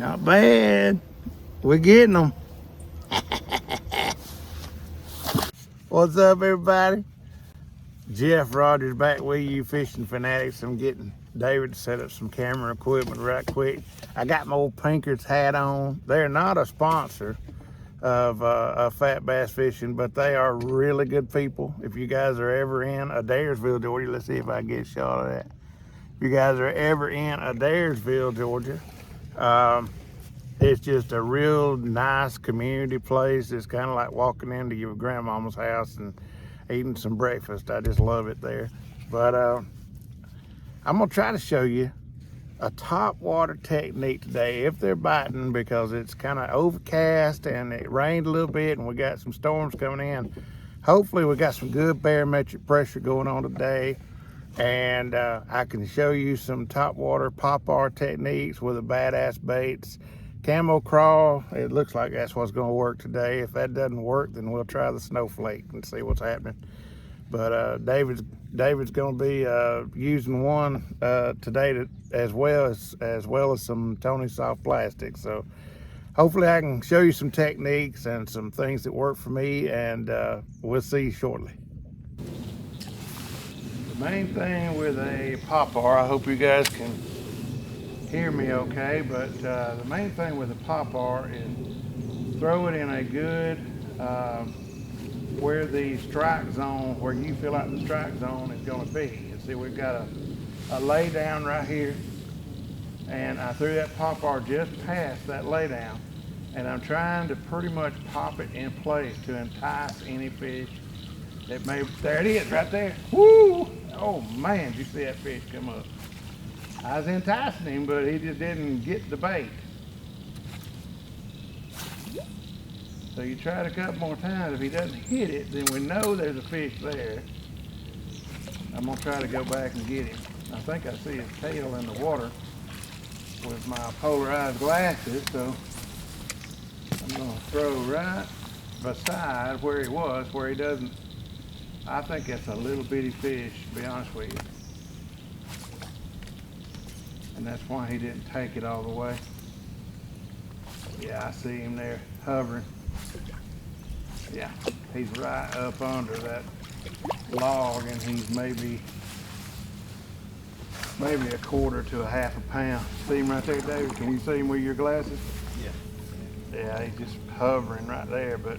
Not bad. We're getting them. What's up, everybody? Jeff Rogers back with you, fishing fanatics. I'm getting David to set up some camera equipment right quick. I got my old Pinker's hat on. They're not a sponsor of fat bass fishing, but they are really good people. If you guys are ever in Adairsville, Georgia, let's see if I can get a shot of that. If you guys are ever in Adairsville, Georgia, it's just a real nice community place. It's kind of like walking into your grandmama's house and eating some breakfast. I just love it there. But I'm gonna try to show you a top water technique today if they're biting, because it's kind of overcast and it rained a little bit and we got some storms coming in. Hopefully we got some good barometric pressure going on today, and I can show you some top water pop-R techniques with the badass baits. Camo crawl, it looks like that's what's going to work today. If that doesn't work, then we'll try the snowflake and see what's happening. But David's going to be using one today as well as some Tony soft plastic. So hopefully I can show you some techniques and some things that work for me, and we'll see you shortly. The main thing with a pop-R, I hope you guys can hear me okay, but the main thing with a pop-R is throw it in a good where the strike zone, where you feel like the strike zone is going to be. You see, we've got a lay down right here, and I threw that pop-R just past that lay down, and I'm trying to pretty much pop it in place to entice any fish that may. There it is, right there. Woo! Oh man, did you see that fish come up? I was enticing him, but he just didn't get the bait. So you try it a couple more times. If he doesn't hit it, then we know there's a fish there. I'm gonna try to go back and get him. I think I see his tail in the water with my polarized glasses, so I'm gonna throw right beside where he was, where he doesn't. I think it's a little bitty fish, to be honest with you. And that's why he didn't take it all the way. Yeah, I see him there hovering. Yeah, he's right up under that log, and he's maybe a quarter to a half a pound. See him right there, David? Can you see him with your glasses? Yeah. Yeah, he's just hovering right there, but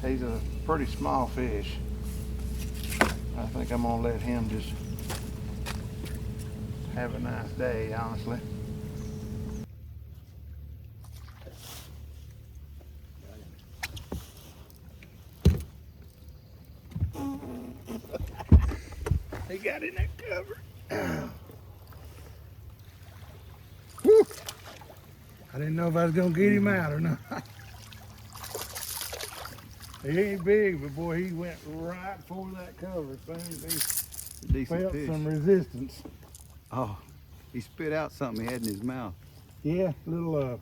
he's a pretty small fish. I think I'm gonna let him just have a nice day, honestly. He got in that cover. Whew. I didn't know if I was gonna get him out or not. He ain't big, but boy, he went right for that cover. He felt fish. Some resistance. Oh, he spit out something he had in his mouth. Yeah, little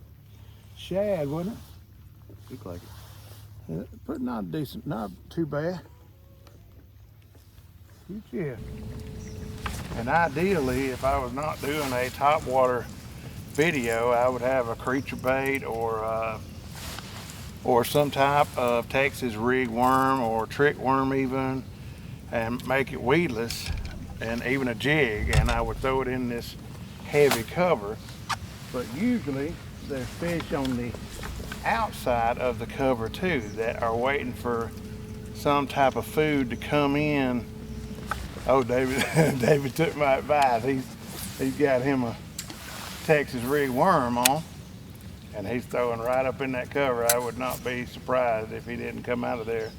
shad, wasn't it? Looked like it. But not decent, not too bad. Yeah. And ideally, if I was not doing a top water video, I would have a creature bait or some type of Texas rig worm or trick worm even, and make it weedless, and even a jig, and I would throw it in this heavy cover. But usually there's fish on the outside of the cover too that are waiting for some type of food to come in. Oh, David took my advice. He's got him a Texas rig worm on, and he's throwing right up in that cover. I would not be surprised if he didn't come out of there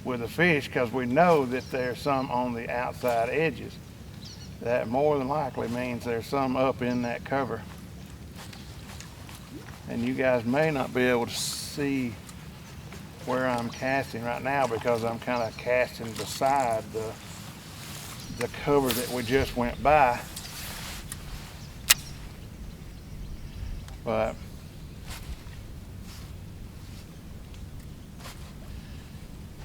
with a fish, because we know that there's some on the outside edges. That more than likely means there's some up in that cover. And you guys may not be able to see where I'm casting right now, because I'm kind of casting beside the cover that we just went by. But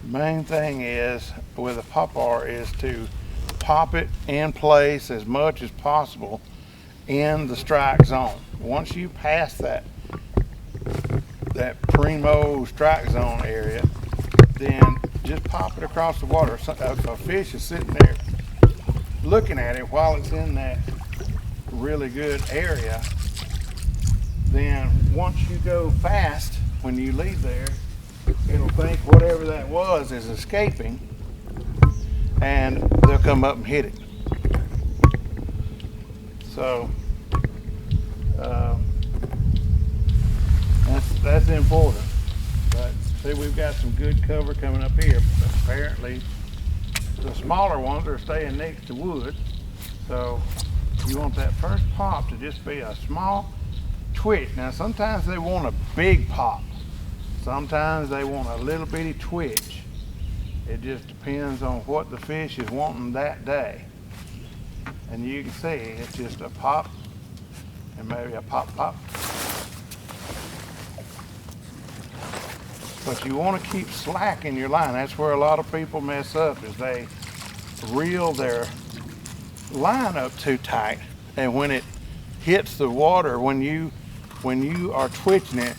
main thing is with a pop-R is to pop it in place as much as possible in the strike zone. Once you pass that primo strike zone area, then just pop it across the water. If a fish is sitting there looking at it while it's in that really good area, then once you go fast, when you leave there, it'll think whatever that was is escaping, and they'll come up and hit it. So that's important. But see, we've got some good cover coming up here. But apparently, the smaller ones are staying next to wood. So you want that first pop to just be a small twitch. Now sometimes they want a big pop. Sometimes they want a little bitty twitch. It just depends on what the fish is wanting that day. And you can see it's just a pop and maybe a pop pop. But you want to keep slack in your line. That's where a lot of people mess up, is they reel their line up too tight, and when it hits the water, when you are twitching it,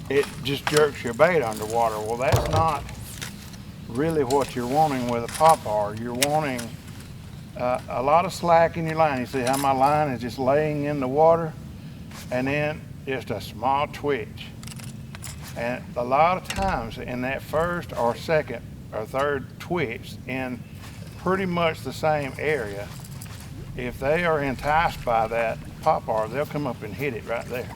it just jerks your bait underwater. Well, that's not really what you're wanting with a popper. You're wanting a lot of slack in your line. You see how my line is just laying in the water, and then just a small twitch. And a lot of times in that first or second or third twitch in pretty much the same area, if they are enticed by that popper, they'll come up and hit it right there.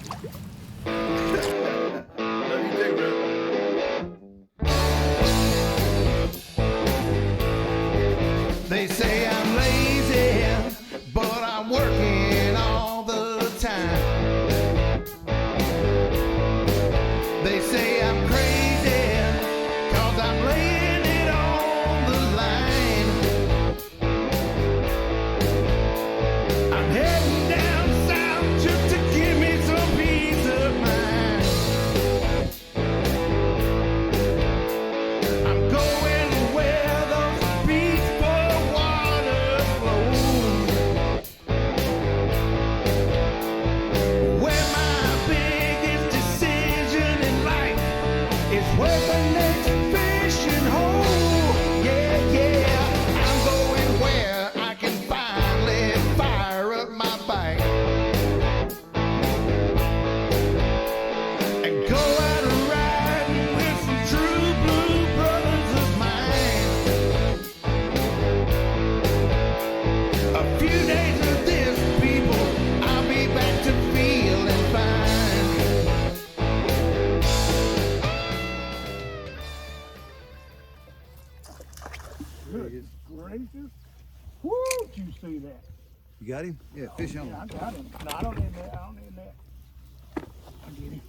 They say I'm lazy, but I'm working all the time. They say I'm crazy, 'cause I'm laying it on the line. I'm heading down south just to give me some peace of mind. I'm going where those peaceful waters flow, where my biggest decision in life is where the next fishing hole. Yeah, yeah, I'm going where I can finally fire up my bike and go out and riding with some true blue brothers of mine. A few days of this, people, I'll be back to feeling fine. Good gracious. Woo, did you see that? You got him? Yeah, fish on. Yeah, I got him. No, I don't need that. I don't need that. I'll get him.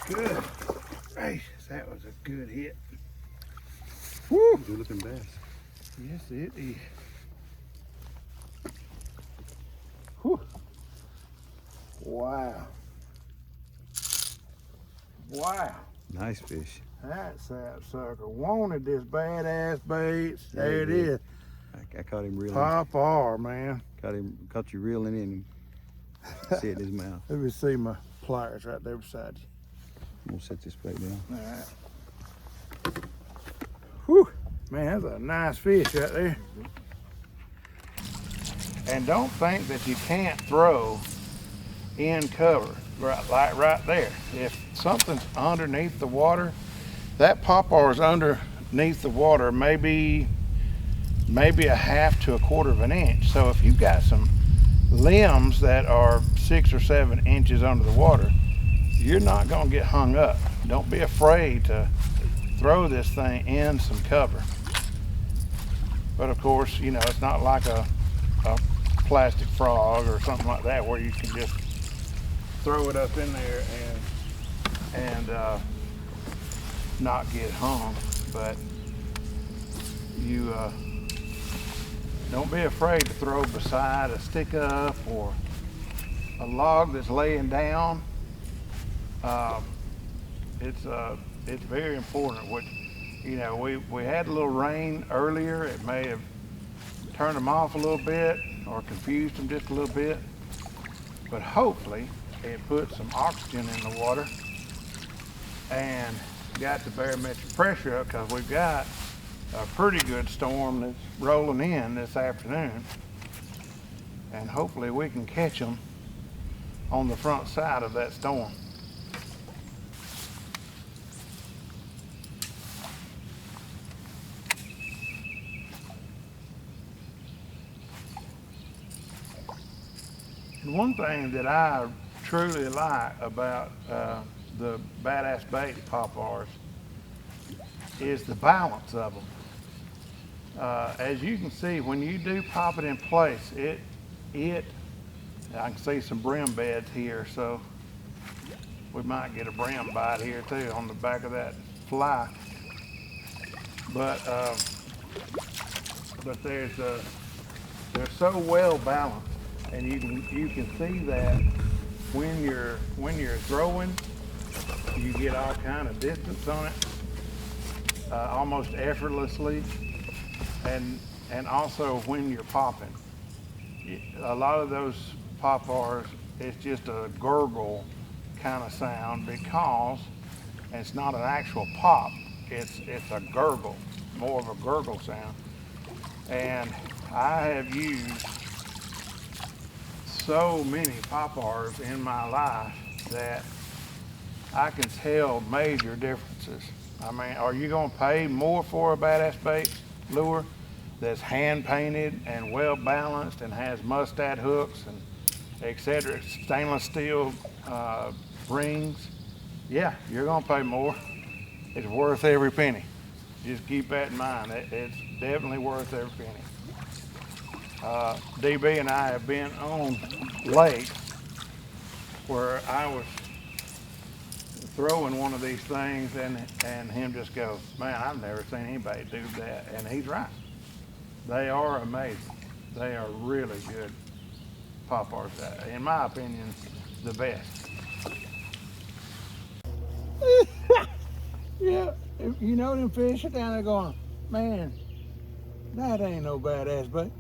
Good gracious, that was a good hit. Woo! Good looking bass. Yes, it is. Whew. Wow. Wow. Nice fish. That sapsucker wanted this badass bait. Yeah, There it he did. is. I caught him reeling. Popper, man. Caught you reeling in and see it in his mouth. Let me see my pliers right there beside you. I'm gonna set this bait down. All right. Whew. Man, that's a nice fish right there. And don't think that you can't throw in cover, right there. If something's underneath the water, that popper is underneath the water, maybe a half to a quarter of an inch. So if you've got some limbs that are 6 or 7 inches under the water, you're not going to get hung up. Don't be afraid to throw this thing in some cover. But of course, you know, it's not like a plastic frog or something like that where you can just throw it up in there and not get hung. But you don't be afraid to throw beside a stick up or a log that's laying down. It's very important. Which, you know, we had a little rain earlier. It may have turned them off a little bit or confused them just a little bit. but hopefully it put some oxygen in the water and got the barometric pressure up, because we've got a pretty good storm that's rolling in this afternoon, and hopefully we can catch them on the front side of that storm. And one thing that I truly like about the Badass Bait Pop-Rs is the balance of them. As you can see, when you do pop it in place, I can see some brim beds here, so we might get a brim bite here too on the back of that fly. But they're so well balanced, and you can see that when you're throwing, you get all kind of distance on it, almost effortlessly, and also when you're popping. A lot of those pop-Rs, it's just a gurgle kind of sound, because it's not an actual pop, it's a gurgle, more of a gurgle sound. And I have used so many pop-Rs in my life that I can tell major differences. I mean, are you gonna pay more for a Badass Bait lure that's hand painted and well balanced and has mustad hooks and etc., stainless steel rings? Yeah, you're gonna pay more. It's worth every penny. Just keep that in mind. It's definitely worth every penny. DB and I have been on lakes where I was throwing one of these things and him just goes, man, I've never seen anybody do that. And he's right. They are amazing. They are really good pop-Rs. In my opinion, the best. Yeah, you know them fish are down there going, man, that ain't no Badass Bait.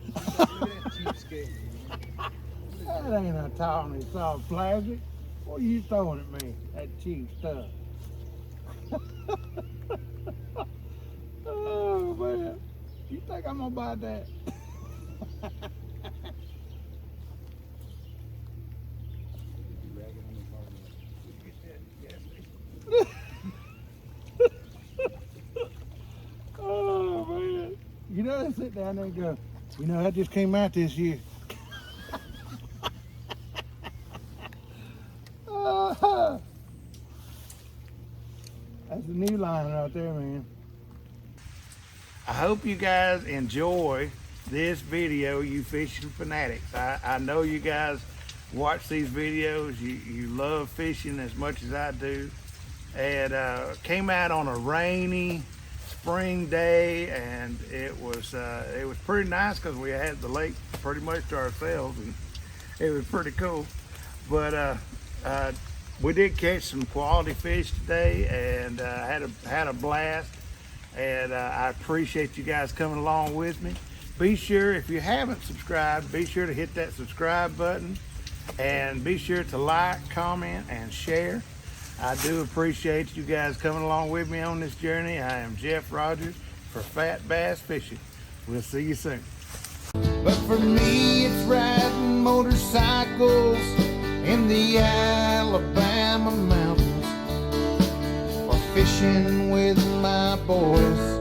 That ain't a tawny soft plastic. What are you throwing at me? That cheap stuff. Oh man, you think I'm gonna buy that? Oh man, you know, they sit down there and go, you know, that just came out this year. That's a new line right there, man. I hope you guys enjoy this video, you fishing fanatics. I know you guys watch these videos. You love fishing as much as I do. And came out on a rainy spring day, and it was pretty nice because we had the lake pretty much to ourselves, and it was pretty cool. But we did catch some quality fish today, and had a blast. And I appreciate you guys coming along with me. Be sure, if you haven't subscribed, be sure to hit that subscribe button, and be sure to like, comment, and share. I do appreciate you guys coming along with me on this journey. I am Jeff Rogers for Fat Bass Fishing. We'll see you soon. But for me, it's riding motorcycles in the Alabama mountains, or fishing with my boys